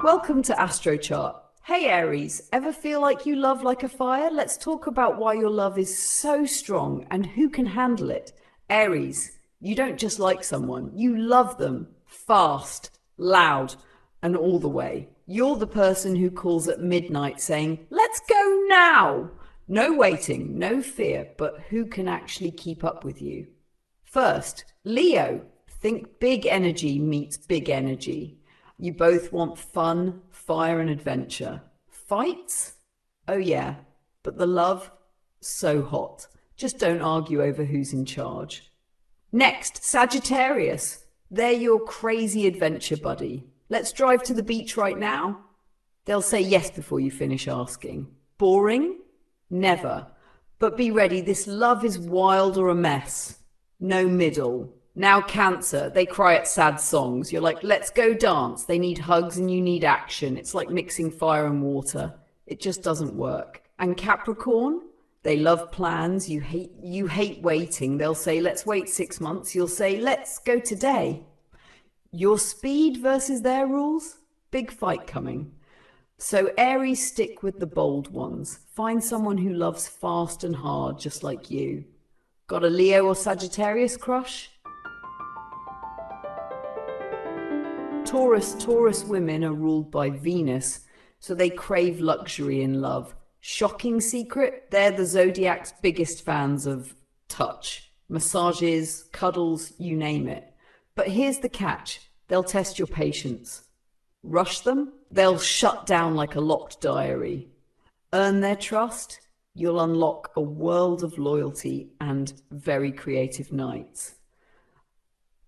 Welcome to Astro Chart. Hey Aries, ever feel like you love like a fire? Let's talk about why your love is so strong and who can handle it. Aries, you don't just like someone, you love them fast, loud, and all the way. You're the person who calls at midnight saying, "Let's go now!" No waiting, no fear, but who can actually keep up with you? First, Leo, think big energy meets big energy. You both want fun, fire, and adventure. Fights? Oh yeah, but the love? So hot. Just don't argue over who's in charge. Next, Sagittarius. They're your crazy adventure buddy. Let's drive to the beach right now. They'll say yes before you finish asking. Boring? Never. But be ready, this love is wild or a mess. No middle. Now Cancer, they cry at sad songs. You're like, let's go dance. They need hugs and you need action. It's like mixing fire and water. It just doesn't work. And Capricorn, they love plans. You hate waiting. They'll say, let's wait 6 months. You'll say, let's go today. Your speed versus their rules? Big fight coming. So Aries, stick with the bold ones. Find someone who loves fast and hard, just like you. Got a Leo or Sagittarius crush? Taurus women are ruled by Venus, so they crave luxury in love. Shocking secret, they're the Zodiac's biggest fans of touch. Massages, cuddles, you name it. But here's the catch, they'll test your patience. Rush them, they'll shut down like a locked diary. Earn their trust, you'll unlock a world of loyalty and very creative nights.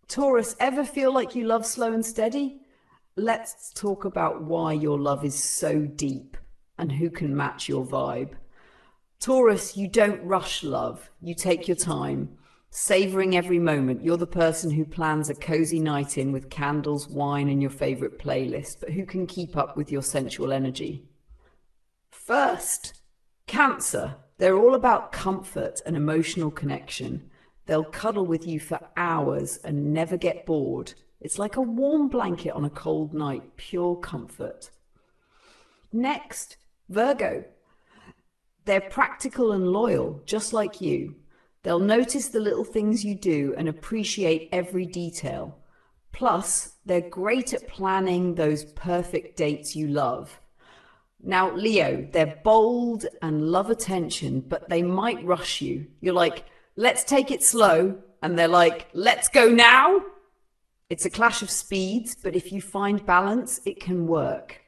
Taurus, ever feel like you love slow and steady? Let's talk about why your love is so deep and who can match your vibe. Taurus, you don't rush love. You take your time, savoring every moment. You're the person who plans a cozy night in with candles, wine, and your favorite playlist, but who can keep up with your sensual energy. First, Cancer. They're all about comfort and emotional connection. They'll cuddle with you for hours and never get bored. It's like a warm blanket on a cold night, pure comfort. Next, Virgo. They're practical and loyal, just like you. They'll notice the little things you do and appreciate every detail. Plus, they're great at planning those perfect dates you love. Now, Leo, they're bold and love attention, but they might rush you. You're like, let's take it slow. And they're like, let's go now. It's a clash of speeds, but if you find balance, it can work.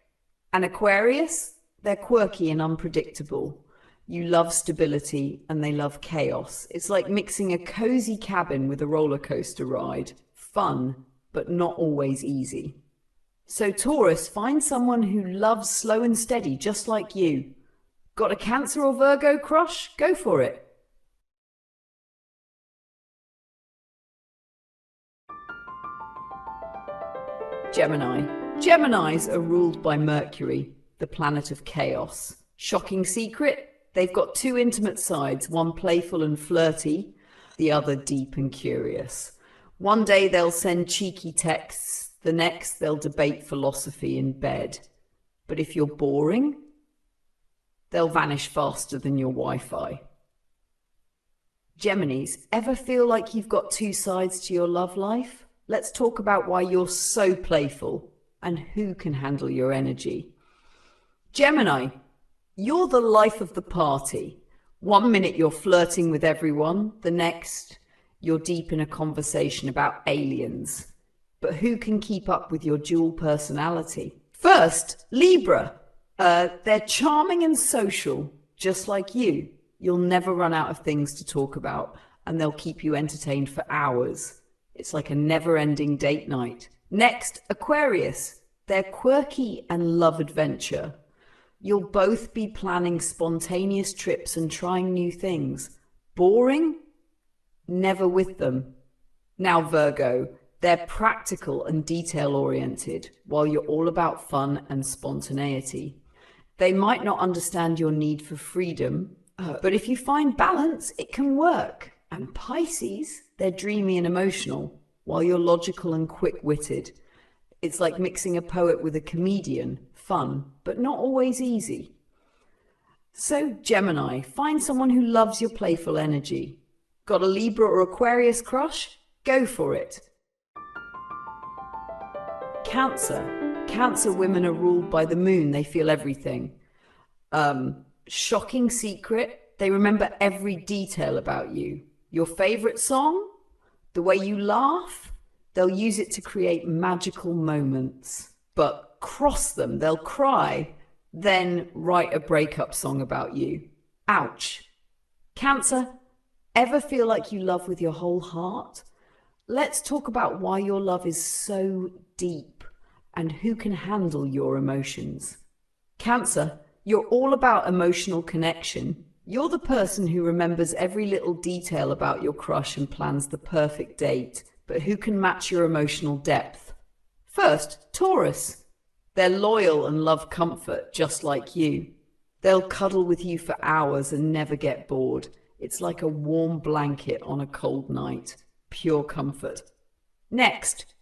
And Aquarius, they're quirky and unpredictable. You love stability and they love chaos. It's like mixing a cozy cabin with a roller coaster ride. Fun, but not always easy. So Taurus, find someone who loves slow and steady, just like you. Got a Cancer or Virgo crush? Go for it. Gemini. Geminis are ruled by Mercury, the planet of chaos. Shocking secret? They've got two intimate sides, one playful and flirty, the other deep and curious. One day they'll send cheeky texts, the next they'll debate philosophy in bed. But if you're boring, they'll vanish faster than your Wi-Fi. Geminis, ever feel like you've got two sides to your love life? Let's talk about why you're so playful and who can handle your energy. Gemini, you're the life of the party. 1 minute you're flirting with everyone, the next you're deep in a conversation about aliens. But who can keep up with your dual personality? First, Libra. They're charming and social, just like you. You'll never run out of things to talk about, and they'll keep you entertained for hours. It's like a never-ending date night. Next, Aquarius. They're quirky and love adventure. You'll both be planning spontaneous trips and trying new things. Boring? Never with them. Now Virgo. They're practical and detail-oriented, while you're all about fun and spontaneity. They might not understand your need for freedom, but if you find balance, it can work. And Pisces, they're dreamy and emotional, while you're logical and quick-witted. It's like mixing a poet with a comedian. Fun, but not always easy. So, Gemini, find someone who loves your playful energy. Got a Libra or Aquarius crush? Go for it. Cancer. Cancer women are ruled by the moon. They feel everything. Shocking secret. They remember every detail about you. Your favorite song? The way you laugh? They'll use it to create magical moments. But cross them. They'll cry, then write a breakup song about you. Ouch. Cancer, ever feel like you love with your whole heart? Let's talk about why your love is so deep and who can handle your emotions. Cancer, you're all about emotional connection. You're the person who remembers every little detail about your crush and plans the perfect date, but who can match your emotional depth? First, Taurus. They're loyal and love comfort, just like you. They'll cuddle with you for hours and never get bored. It's like a warm blanket on a cold night. Pure comfort. Next,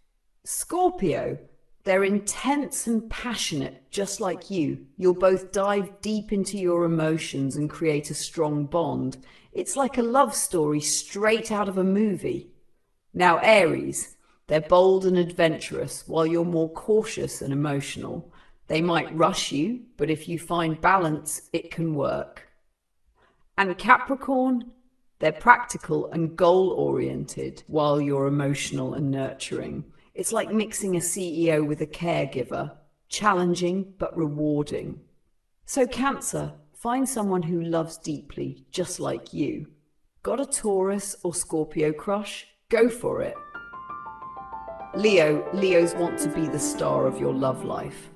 Scorpio. They're intense and passionate, just like you. You'll both dive deep into your emotions and create a strong bond. It's like a love story straight out of a movie. Now, Aries. They're bold and adventurous, while you're more cautious and emotional. They might rush you, but if you find balance, it can work. And Capricorn, they're practical and goal-oriented, while you're emotional and nurturing. It's like mixing a CEO with a caregiver, challenging but rewarding. So Cancer, find someone who loves deeply, just like you. Got a Taurus or Scorpio crush? Go for it. Leos want to be the star of your love life.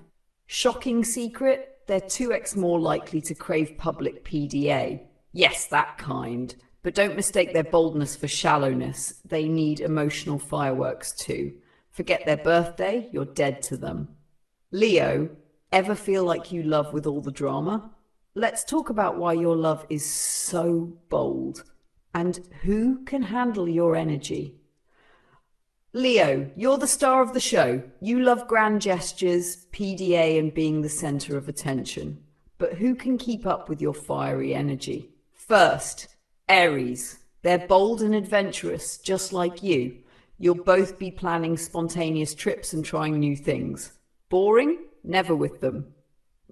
Shocking secret, they're 2x more likely to crave public PDA. Yes, that kind. But don't mistake their boldness for shallowness. They need emotional fireworks too. Forget their birthday, you're dead to them. Leo, ever feel like you love with all the drama? Let's talk about why your love is so bold and who can handle your energy. Leo, you're the star of the show. You love grand gestures, PDA, and being the center of attention. But who can keep up with your fiery energy? First, Aries. They're bold and adventurous, just like you. You'll both be planning spontaneous trips and trying new things. Boring? Never with them.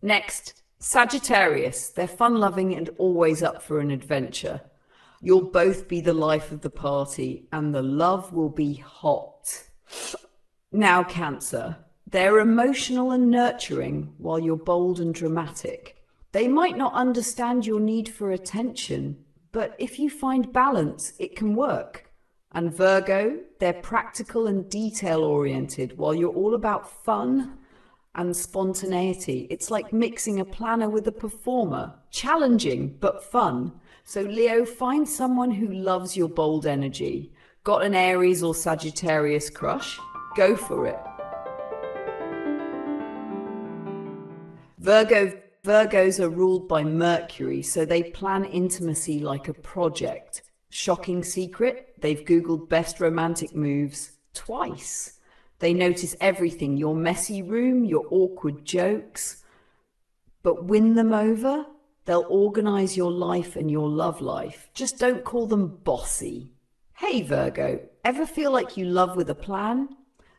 Next, Sagittarius. They're fun-loving and always up for an adventure. You'll both be the life of the party, and the love will be hot. Now, Cancer. They're emotional and nurturing, while you're bold and dramatic. They might not understand your need for attention, but if you find balance, it can work. And Virgo, they're practical and detail-oriented, while you're all about fun and spontaneity. It's like mixing a planner with a performer. Challenging, but fun. So Leo, find someone who loves your bold energy. Got an Aries or Sagittarius crush? Go for it. Virgos are ruled by Mercury, so they plan intimacy like a project. Shocking secret, they've Googled best romantic moves twice. They notice everything, your messy room, your awkward jokes. But win them over? They'll organize your life and your love life. Just don't call them bossy. Hey Virgo, ever feel like you love with a plan?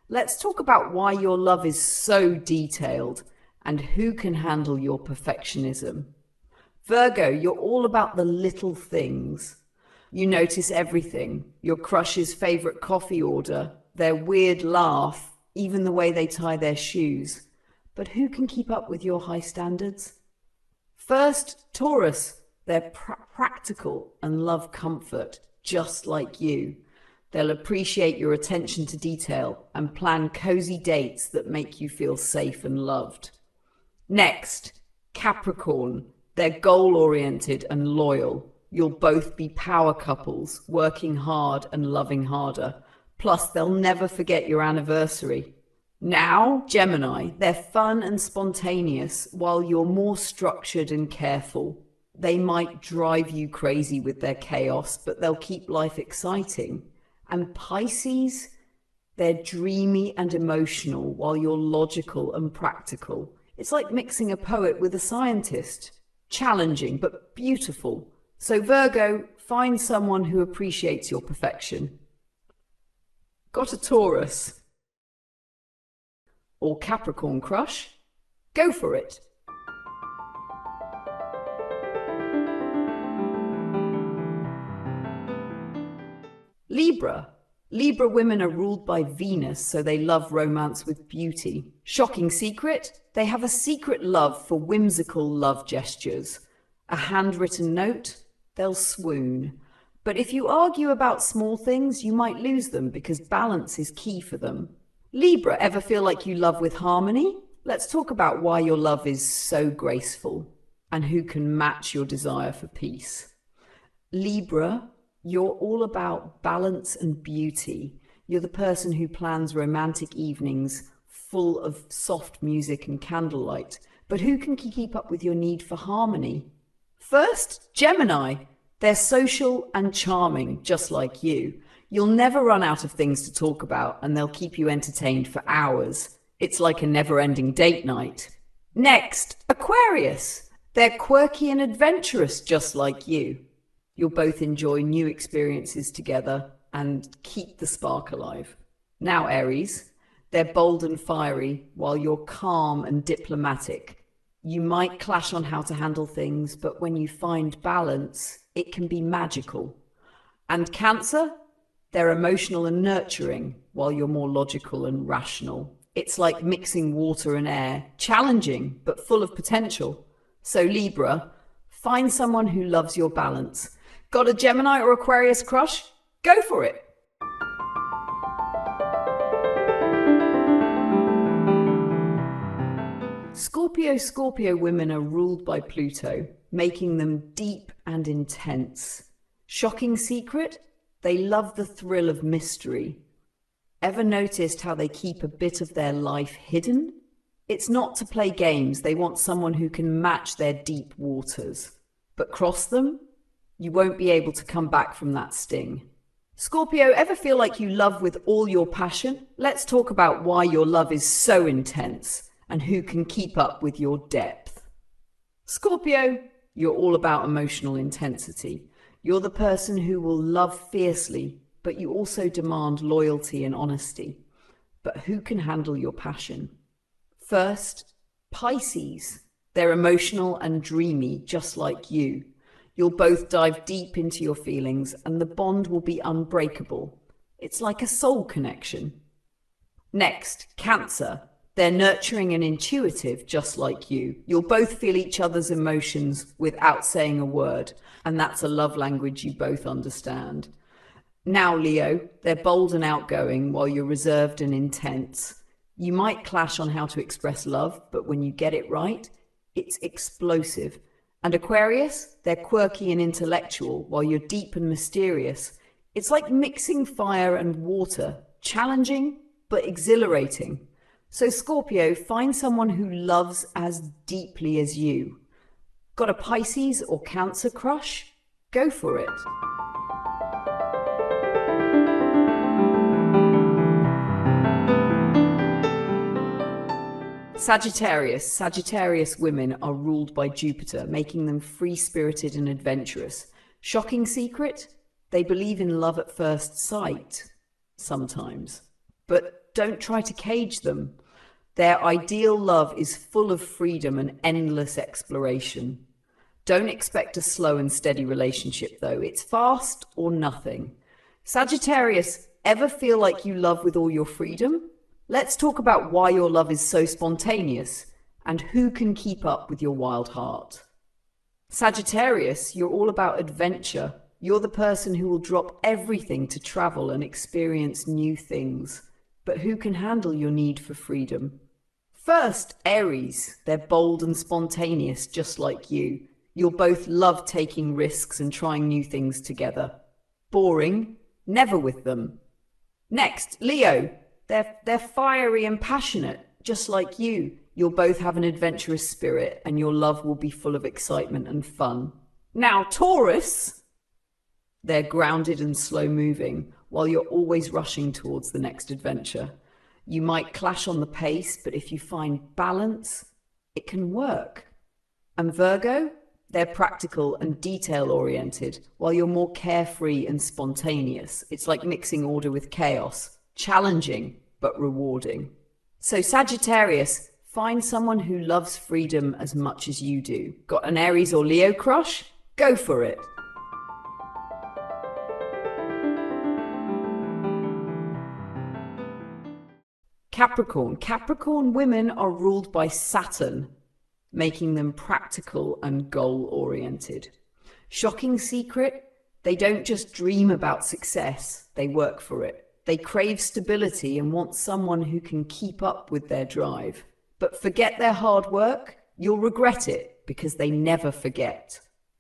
Let's talk about why your love is so detailed and who can handle your perfectionism. Virgo, you're all about the little things. You notice everything. Your crush's favorite coffee order, their weird laugh, even the way they tie their shoes. But who can keep up with your high standards? First, Taurus. They're practical and love comfort, just like you. They'll appreciate your attention to detail and plan cozy dates that make you feel safe and loved. Next, Capricorn. They're goal-oriented and loyal. You'll both be power couples, working hard and loving harder. Plus, they'll never forget your anniversary. Now, Gemini, they're fun and spontaneous, while you're more structured and careful. They might drive you crazy with their chaos, but they'll keep life exciting. And Pisces, They're dreamy and emotional while you're logical and practical. It's like mixing a poet with a scientist. Challenging but beautiful. So Virgo, find someone who appreciates your perfection. Got a Taurus or Capricorn crush? Go for it. Libra. Libra women are ruled by Venus, so they love romance with beauty. Shocking secret? They have a secret love for whimsical love gestures. A handwritten note? They'll swoon. But if you argue about small things, you might lose them because balance is key for them. Libra, ever feel like you love with harmony? Let's talk about why your love is so graceful and who can match your desire for peace. Libra, you're all about balance and beauty. You're the person who plans romantic evenings full of soft music and candlelight. But who can keep up with your need for harmony? First, Gemini. They're social and charming, just like you. You'll never run out of things to talk about, and they'll keep you entertained for hours. It's like a never-ending date night. Next, Aquarius. They're quirky and adventurous, just like you. You'll both enjoy new experiences together and keep the spark alive. Now, Aries. They're bold and fiery, while you're calm and diplomatic. You might clash on how to handle things, but when you find balance, it can be magical. And Cancer, they're emotional and nurturing, while you're more logical and rational. It's like mixing water and air, challenging, but full of potential. So Libra, find someone who loves your balance. Got a Gemini or Aquarius crush? Go for it! Scorpio women are ruled by Pluto, making them deep and intense. Shocking secret? They love the thrill of mystery. Ever noticed how they keep a bit of their life hidden? It's not to play games. They want someone who can match their deep waters. But cross them, you won't be able to come back from that sting. Scorpio, ever feel like you love with all your passion? Let's talk about why your love is so intense and who can keep up with your depth. Scorpio, you're all about emotional intensity. You're the person who will love fiercely, but you also demand loyalty and honesty. But who can handle your passion? First, Pisces. They're emotional and dreamy, just like you. You'll both dive deep into your feelings and the bond will be unbreakable. It's like a soul connection. Next, Cancer. They're nurturing and intuitive, just like you. You'll both feel each other's emotions without saying a word, and that's a love language you both understand. Now, Leo, they're bold and outgoing while you're reserved and intense. You might clash on how to express love, but when you get it right, it's explosive. And Aquarius, they're quirky and intellectual while you're deep and mysterious. It's like mixing fire and water, challenging but exhilarating. So Scorpio, find someone who loves as deeply as you. Got a Pisces or Cancer crush? Go for it. Sagittarius. Sagittarius women are ruled by Jupiter, making them free-spirited and adventurous. Shocking secret? They believe in love at first sight, sometimes. But don't try to cage them. Their ideal love is full of freedom and endless exploration. Don't expect a slow and steady relationship, though. It's fast or nothing. Sagittarius, ever feel like you love with all your freedom? Let's talk about why your love is so spontaneous and who can keep up with your wild heart. Sagittarius, you're all about adventure. You're the person who will drop everything to travel and experience new things. But who can handle your need for freedom? First, Aries. They're bold and spontaneous, just like you. You'll both love taking risks and trying new things together. Boring? Never with them. Next, Leo. They're fiery and passionate, just like you. You'll both have an adventurous spirit and your love will be full of excitement and fun. Now, Taurus. They're grounded and slow-moving, while you're always rushing towards the next adventure. You might clash on the pace, but if you find balance, it can work. And Virgo, they're practical and detail-oriented, while you're more carefree and spontaneous. It's like mixing order with chaos, challenging but rewarding. So Sagittarius, find someone who loves freedom as much as you do. Got an Aries or Leo crush? Go for it. Capricorn. Capricorn women are ruled by Saturn, making them practical and goal-oriented. Shocking secret, they don't just dream about success, they work for it. They crave stability and want someone who can keep up with their drive. But forget their hard work, you'll regret it because they never forget.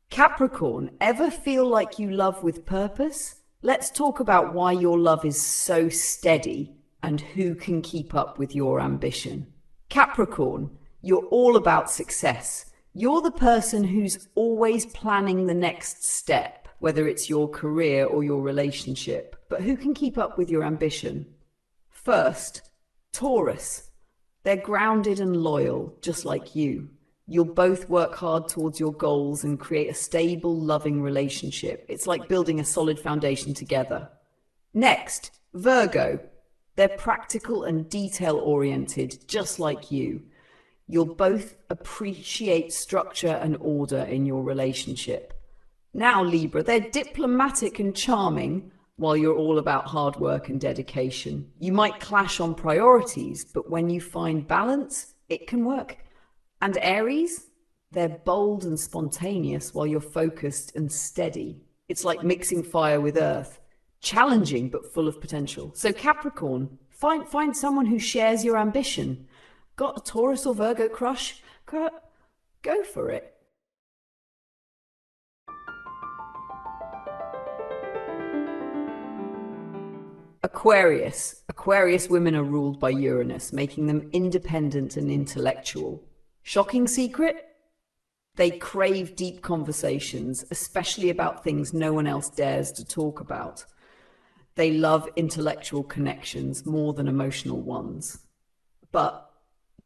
Capricorn, ever feel like you love with purpose? Let's talk about why your love is so steady and who can keep up with your ambition. Capricorn, you're all about success. You're the person who's always planning the next step, whether it's your career or your relationship. But who can keep up with your ambition? First, Taurus. They're grounded and loyal, just like you. You'll both work hard towards your goals and create a stable, loving relationship. It's like building a solid foundation together. Next, Virgo. They're practical and detail-oriented, just like you. You'll both appreciate structure and order in your relationship. Now, Libra, they're diplomatic and charming, while you're all about hard work and dedication. You might clash on priorities, but when you find balance, it can work. And Aries, they're bold and spontaneous, while you're focused and steady. It's like mixing fire with earth. Challenging, but full of potential. So Capricorn, find someone who shares your ambition. Got a Taurus or Virgo crush? Go for it. Aquarius. Aquarius women are ruled by Uranus, making them independent and intellectual. Shocking secret? They crave deep conversations, especially about things no one else dares to talk about. They love intellectual connections more than emotional ones. But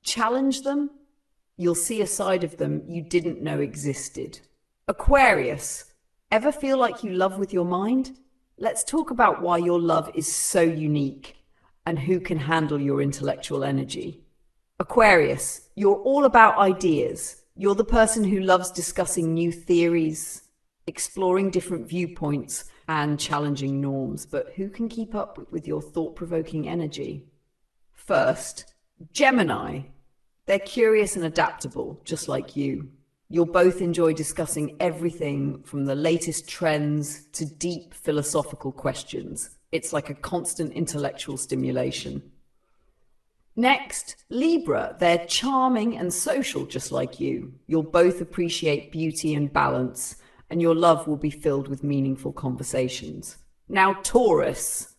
challenge them, you'll see a side of them you didn't know existed. Aquarius, ever feel like you love with your mind? Let's talk about why your love is so unique and who can handle your intellectual energy. Aquarius, you're all about ideas. You're the person who loves discussing new theories, exploring different viewpoints, and challenging norms, but who can keep up with your thought-provoking energy? First, Gemini. They're curious and adaptable, just like you. You'll both enjoy discussing everything from the latest trends to deep philosophical questions. It's like a constant intellectual stimulation. Next, Libra. They're charming and social, just like you. You'll both appreciate beauty and balance, and your love will be filled with meaningful conversations. Now, Taurus.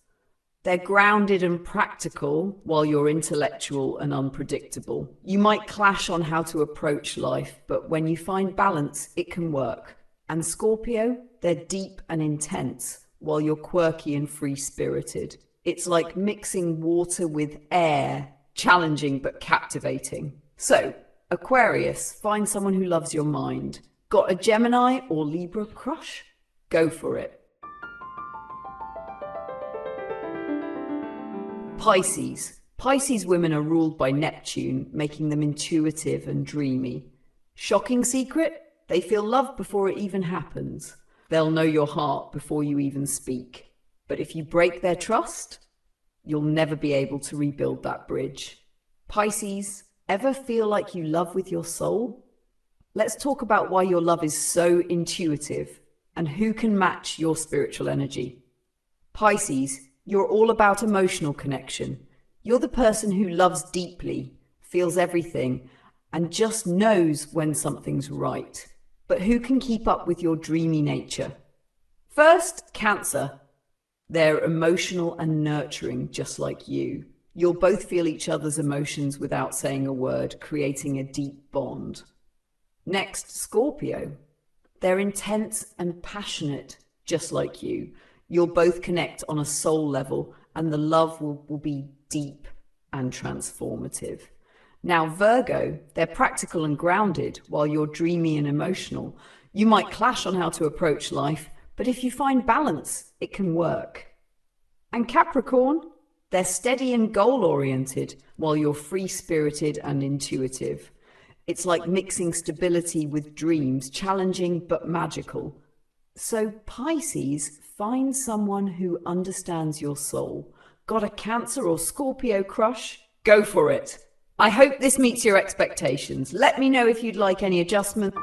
They're grounded and practical, while you're intellectual and unpredictable. You might clash on how to approach life, but when you find balance, it can work. And Scorpio, they're deep and intense, while you're quirky and free-spirited. It's like mixing water with air, challenging but captivating. So, Aquarius, find someone who loves your mind. Got a Gemini or Libra crush? Go for it. Pisces. Pisces women are ruled by Neptune, making them intuitive and dreamy. Shocking secret? They feel love before it even happens. They'll know your heart before you even speak. But if you break their trust, you'll never be able to rebuild that bridge. Pisces, ever feel like you love with your soul? Let's talk about why your love is so intuitive and who can match your spiritual energy. Pisces, you're all about emotional connection. You're the person who loves deeply, feels everything, and just knows when something's right. But who can keep up with your dreamy nature? First, Cancer. They're emotional and nurturing, just like you. You'll both feel each other's emotions without saying a word, creating a deep bond. Next, Scorpio. They're intense and passionate, just like you. You'll both connect on a soul level, and the love will be deep and transformative. Now, Virgo, they're practical and grounded, while you're dreamy and emotional. You might clash on how to approach life, but if you find balance, it can work. And Capricorn, they're steady and goal-oriented, while you're free-spirited and intuitive. It's like mixing stability with dreams, challenging but magical. So Pisces, find someone who understands your soul. Got a Cancer or Scorpio crush? Go for it. I hope this meets your expectations. Let me know if you'd like any adjustments.